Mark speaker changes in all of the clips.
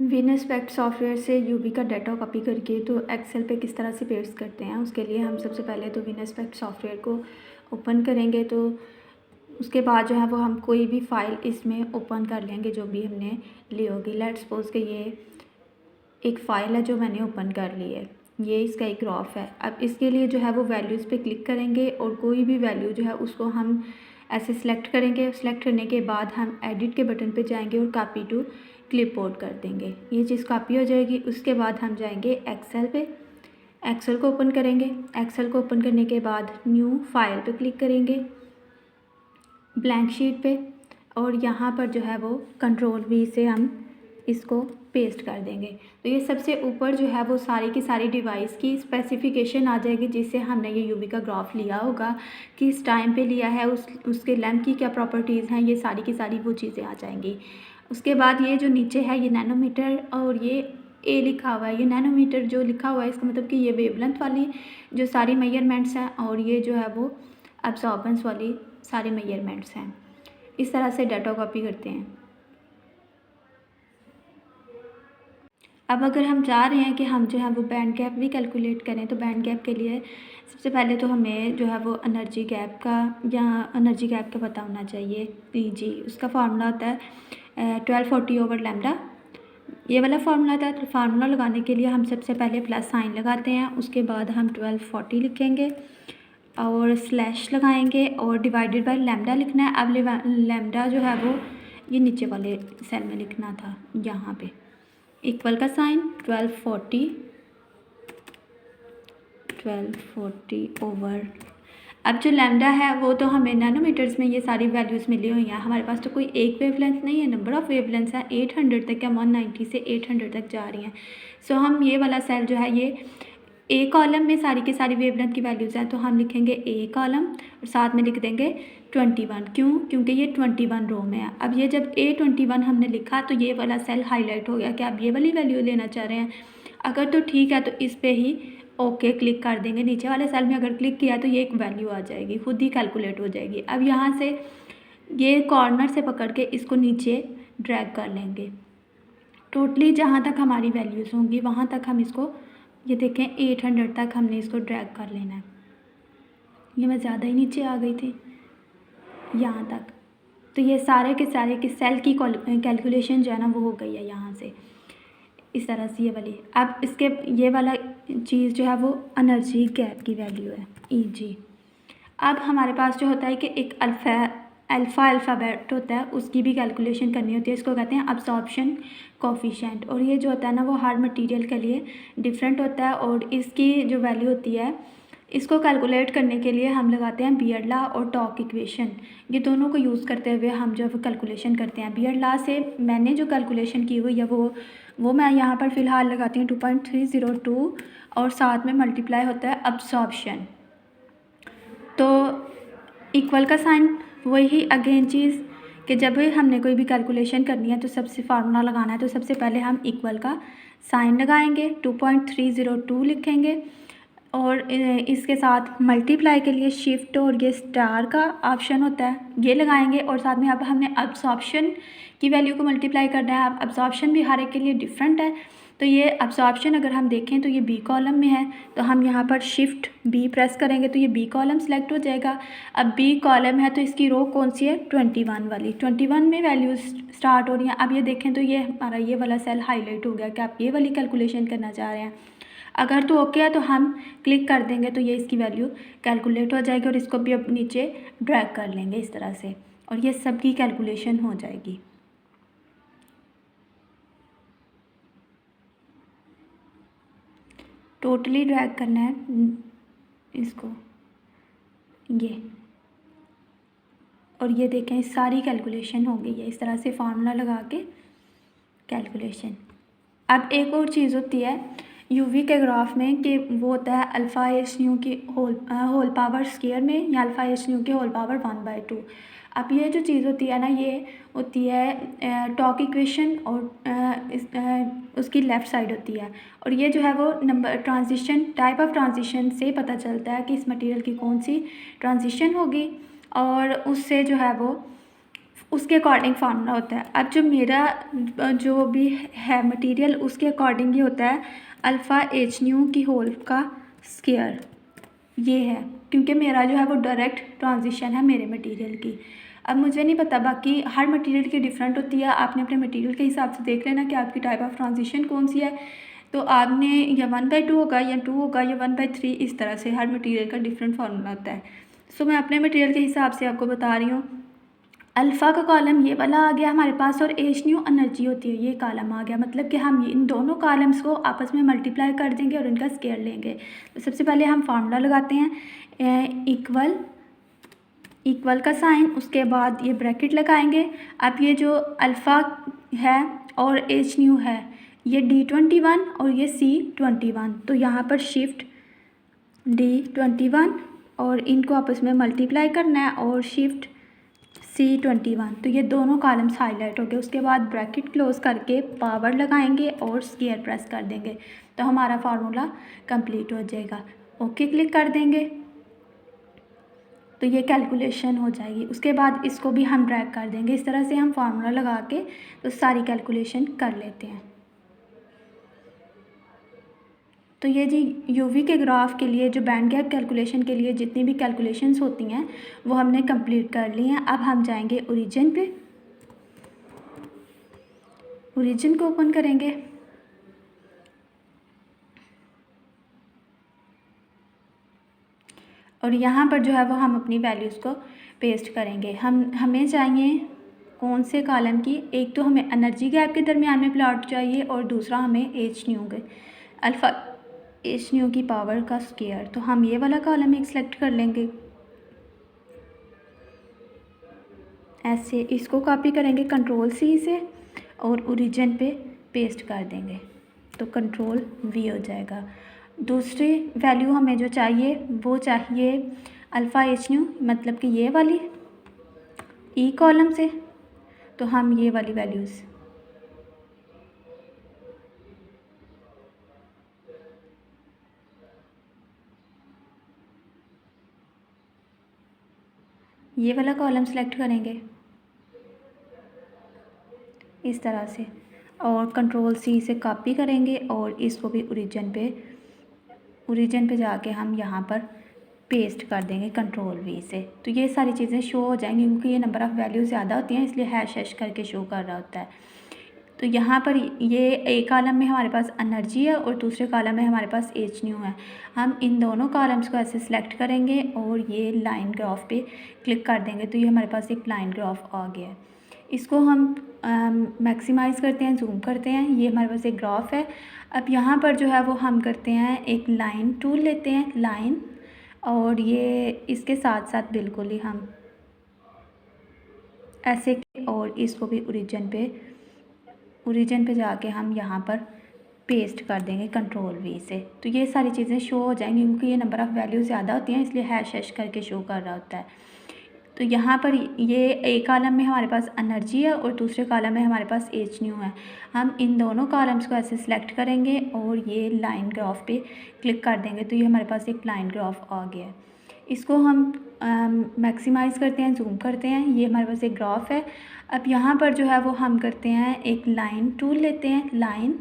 Speaker 1: विनस्पेक्ट software से UV का data copy करके तो एक्सेल पे किस तरह से पेस्ट करते हैं, उसके लिए हम सबसे पहले तो विनस्पेक्ट सॉफ्टवेयर को ओपन करेंगे। तो उसके बाद जो है वो हम कोई भी फ़ाइल इसमें ओपन कर लेंगे जो भी हमने ली होगी। लेट्स सपोज कि ये एक फ़ाइल है जो मैंने ओपन कर ली है, ये इसका एक ग्राफ है। अब इसके लिए जो है वो वैल्यूज़ पे क्लिक करेंगे और कोई भी वैल्यू जो है उसको हम ऐसे सिलेक्ट करेंगे। सिलेक्ट करने के बाद हम एडिट के बटन पे जाएंगे और कॉपी टू क्लिपबोर्ड कर देंगे। ये चीज़ कॉपी हो जाएगी। उसके बाद हम जाएंगे एक्सेल पे, एक्सेल को ओपन करेंगे। एक्सेल को ओपन करने के बाद न्यू फाइल पे क्लिक करेंगे, ब्लैंक शीट पे, और यहाँ पर जो है वो कंट्रोल V से हम इसको पेस्ट कर देंगे। तो ये सबसे ऊपर जो है वो सारी की सारी डिवाइस की स्पेसिफिकेशन आ जाएगी जिससे हमने ये यूवी का ग्राफ लिया होगा, किस टाइम पे लिया है, उसके लैम्प की क्या प्रॉपर्टीज़ हैं, ये सारी की सारी वो चीज़ें आ जाएंगी। उसके बाद ये जो नीचे है ये नैनोमीटर और ये ए लिखा हुआ है, ये नैनोमीटर जो लिखा हुआ है इसका मतलब कि ये वेवलेंथ वाली जो सारी मेजरमेंट्स हैं और ये जो है वो एब्जॉर्बेंस वाली सारे मेजरमेंट्स हैं। इस तरह से डाटा कॉपी करते हैं। अब अगर हम चाह रहे हैं कि हम जो है वो बैंड गैप भी कैलकुलेट करें, तो बैंड गैप के लिए सबसे पहले तो हमें जो है वो एनर्जी गैप का पता होना चाहिए। जी, उसका फार्मूला होता है 1240/λ। ये वाला फार्मूला था। तो फार्मूला लगाने के लिए हम सबसे पहले प्लस साइन लगाते हैं, उसके बाद हम 1240 लिखेंगे और स्लैश लगाएंगे और डिवाइडेड बाय लैम्डा लिखना है। अब लैम्डा जो है वो ये नीचे वाले सेल में लिखना था, यहाँ पे इक्वल का साइन 1240 ओवर। अब जो लैम्डा है वो तो हमें नैनोमीटर्स में ये सारी वैल्यूज़ मिली हुई हैं। हमारे पास तो कोई एक वेवलेंथ नहीं है, नंबर ऑफ़ वेवलेंथ्स है 800 तक या 190 से 800 तक जा रही हैं। सो हम ये वाला सेल जो है ये ए कॉलम में सारी की सारी वेवलेंथ की वैल्यूज़ हैं, तो हम लिखेंगे ए कॉलम और साथ में लिख देंगे 21। क्यों? क्योंकि ये 21 रो में है। अब ये जब A21 हमने लिखा तो ये वाला सेल हाईलाइट हो गया कि आप ये वाली वैल्यू लेना चाह रहे हैं। अगर तो ठीक है तो इस पर ही ओके क्लिक कर देंगे। नीचे वाले सेल में अगर क्लिक किया तो ये एक वैल्यू आ जाएगी, खुद ही कैलकुलेट हो जाएगी। अब यहाँ से ये कॉर्नर से पकड़ के इसको नीचे ड्रैग कर लेंगे। टोटली जहाँ तक हमारी वैल्यूज़ होंगी वहाँ तक हम इसको, ये देखें 800 तक हमने इसको ड्रैग कर लेना है। ये मैं ज़्यादा ही नीचे आ गई थी यहाँ तक। तो ये सारे के सारे की सेल की कैलकुलेशन जो है ना वो हो गई है यहाँ से इस तरह से ये वाली। अब इसके ये वाला चीज़ जो है वो एनर्जी गैप की वैल्यू है Eg। अब हमारे पास जो होता है कि एक अल्फ़ाबेट होता है, उसकी भी कैलकुलेशन करनी होती है। इसको कहते हैं अब्जॉर्प्शन कोफिशिएंट, और ये जो होता है ना वो हर मटेरियल के लिए डिफरेंट होता है। और इसकी जो वैल्यू होती है इसको कैलकुलेट करने के लिए हम लगाते हैं बियर्ड लॉ और टॉक इक्वेशन। ये दोनों को यूज़ करते हुए हम जो कैलकुलेशन करते हैं। बियर्ड लॉ से मैंने जो कैलकुलेशन की हुई है वो मैं यहाँ पर फ़िलहाल लगाती हूँ 2.302 और साथ में मल्टीप्लाई होता है अब्सॉर्प्शन। तो इक्वल का साइन वही अगेन चीज़ कि जब हमने कोई भी कैलकुलेशन करनी है तो सबसे फार्मूला लगाना है, तो सबसे पहले हम इक्वल का साइन लगाएंगे, 2.302 लिखेंगे और इसके साथ मल्टीप्लाई के लिए शिफ्ट और ये स्टार का ऑप्शन होता है ये लगाएंगे। और साथ में अब हमने अब्सॉर्प्शन की वैल्यू को मल्टीप्लाई करना है। अब अब्सॉर्प्शन भी हर एक के लिए डिफरेंट है। तो ये अब्सॉर्प्शन अगर हम देखें तो ये बी कॉलम में है, तो हम यहाँ पर शिफ्ट बी प्रेस करेंगे तो ये बी कॉलम सेलेक्ट हो जाएगा। अब बी कॉलम है तो इसकी रो कौन सी है? 21 वाली। 21 में वैल्यूज स्टार्ट हो रही हैं। अब ये देखें तो ये हमारा ये वाला सेल हाईलाइट हो गया कि आप ये वाली कैलकुलेशन करना चाह रहे हैं। अगर तो ओके है तो हम क्लिक कर देंगे तो ये इसकी वैल्यू कैलकुलेट हो जाएगी और इसको भी अब नीचे ड्रैग कर लेंगे इस तरह से, और ये सब की कैलकुलेशन हो जाएगी। टोटली ड्रैग करना है इसको, ये, और ये देखें सारी कैलकुलेशन हो गई है इस तरह से फार्मूला लगा के कैलकुलेशन। अब एक और चीज़ होती है यूवी के ग्राफ में कि वो होता है अल्फ़ा एच न्यू की होल पावर स्क्वायर में या अल्फ़ा एच न्यू की होल पावर 1/2। अब ये जो चीज़ होती है ना ये होती है टॉक इक्वेशन और उसकी लेफ़्ट साइड होती है। और ये जो है वो number transition type of transition से पता चलता है कि इस मटेरियल की कौन सी ट्रांजिशन होगी और उससे जो है वो उसके अकॉर्डिंग फार्मूला होता है। अब जो मेरा जो भी है मटेरियल उसके अकॉर्डिंग ये होता है अल्फ़ा एच न्यू की होल का स्क्वायर, ये है, क्योंकि मेरा जो है वो डायरेक्ट ट्रांजिशन है मेरे मटेरियल की। अब मुझे नहीं पता, बाकी हर मटेरियल की डिफरेंट होती है, आपने अपने मटेरियल के हिसाब से देख लेना कि आपकी टाइप ऑफ ट्रांजिशन कौन सी है। तो आपने या 1/2 होगा या 2 होगा या 1/3, इस तरह से हर मटेरियल का डिफरेंट फार्मूला होता है। सो मैं अपने मटेरियल के हिसाब से आपको बता रही हूँ। अल्फ़ा का कॉलम ये वाला आ गया हमारे पास और एच न्यू एनर्जी होती है, ये कॉलम आ गया। मतलब कि हम इन दोनों कॉलम्स को आपस में मल्टीप्लाई कर देंगे और इनका स्क्वायर लेंगे। तो सबसे पहले हम फार्मूला लगाते हैं, इक्वल का साइन, उसके बाद ये ब्रैकेट लगाएंगे। अब ये जो अल्फ़ा है और एच न्यू है ये D21 और ये C21, तो यहाँ पर शिफ्ट D21 और इनको आपस में मल्टीप्लाई करना है और शिफ्ट C21, तो ये दोनों कॉलम्स हाईलाइट हो गए। उसके बाद ब्रैकेट क्लोज करके पावर लगाएंगे और स्क्वायर प्रेस कर देंगे, तो हमारा फार्मूला कंप्लीट हो जाएगा। ओके क्लिक कर देंगे तो ये कैलकुलेशन हो जाएगी। उसके बाद इसको भी हम ड्रैग कर देंगे। इस तरह से हम फार्मूला लगा के तो सारी कैलकुलेशन कर लेते हैं। तो ये जी यूवी के ग्राफ के लिए जो बैंड गैप कैलकुलेशन के लिए जितनी भी कैलकुलेशंस होती हैं वो हमने कंप्लीट कर ली हैं। अब हम जाएंगे ओरिजिन पे, ओरिजिन को ओपन करेंगे और यहाँ पर जो है वो हम अपनी वैल्यूज़ को पेस्ट करेंगे। हमें चाहिए कौन से कॉलम की, एक तो हमें एनर्जी गैप के दरमियान में प्लॉट चाहिए और दूसरा हमें एच न्यू के अल्फ़ा एच न्यू की पावर का स्क्वायर। तो हम ये वाला कॉलम एक सेलेक्ट कर लेंगे, ऐसे इसको कॉपी करेंगे कंट्रोल C से और ओरिजिन पे पेस्ट कर देंगे तो कंट्रोल V हो जाएगा। दूसरी वैल्यू हमें जो चाहिए वो चाहिए अल्फ़ा एच न्यू, मतलब कि ये वाली ई कॉलम से, तो हम ये वाली वैल्यूज़ ये वाला कॉलम सेलेक्ट करेंगे इस तरह से और कंट्रोल C से कॉपी करेंगे और इसको भी ओरिजिन पे जाके हम यहाँ पर पेस्ट कर देंगे कंट्रोल V से। तो ये सारी चीज़ें शो हो जाएंगी, क्योंकि ये नंबर ऑफ़ वैल्यू ज़्यादा होती हैं इसलिए हैश करके शो कर रहा होता है। तो यहाँ पर ये एक कॉलम में हमारे पास एनर्जी है और दूसरे कॉलम में हमारे पास एच न्यू है। हम इन दोनों कॉलम्स को ऐसे सिलेक्ट करेंगे और ये लाइन ग्राफ पे क्लिक कर देंगे, तो ये हमारे पास एक लाइन ग्राफ आ गया है। इसको हम मैक्सिमाइज़ करते हैं, जूम करते हैं, ये हमारे पास एक ग्राफ है। अब यहाँ पर जो है वो हम करते हैं एक लाइन टूल लेते हैं, लाइन, और ये इसके साथ साथ बिल्कुल ही हम ऐसे और इसको भी ओरिजिन पे जाके हम यहाँ पर पेस्ट कर देंगे कंट्रोल V से। तो ये सारी चीज़ें शो हो जाएंगी, क्योंकि ये नंबर ऑफ़ वैल्यू ज़्यादा होती हैं इसलिए हैश करके शो कर रहा होता है। तो यहाँ पर ये एक कॉलम में हमारे पास एनर्जी है और दूसरे कॉलम में हमारे पास एच न्यू है। हम इन दोनों कॉलम्स को ऐसे सिलेक्ट करेंगे और ये लाइन ग्राफ पे क्लिक कर देंगे, तो ये हमारे पास एक लाइन ग्राफ आ गया है। इसको हम मैक्सिमाइज़ करते हैं, जूम करते हैं, ये हमारे पास एक ग्राफ है। अब यहाँ पर जो है वो हम करते हैं एक लाइन टूल लेते हैं, लाइन,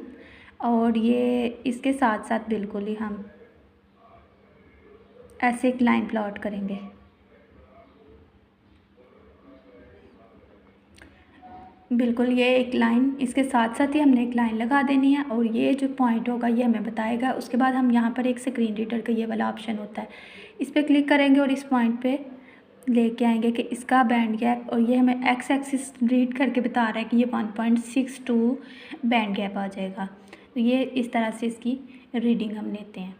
Speaker 1: और ये इसके साथ साथ बिल्कुल ही हम ऐसे एक लाइन प्लॉट करेंगे। बिल्कुल ये एक लाइन, इसके साथ साथ ही हमने एक लाइन लगा देनी है और ये जो पॉइंट होगा ये हमें बताएगा। उसके बाद हम यहाँ पर एक स्क्रीन रीडर का ये वाला ऑप्शन होता है, इस पर क्लिक करेंगे और इस पॉइंट पे लेके आएंगे कि इसका बैंड गैप, और ये हमें एक्स एक्सिस रीड करके बता रहा है कि ये 1.62 बैंड गैप आ जाएगा। तो ये इस तरह से इसकी रीडिंग हम लेते हैं।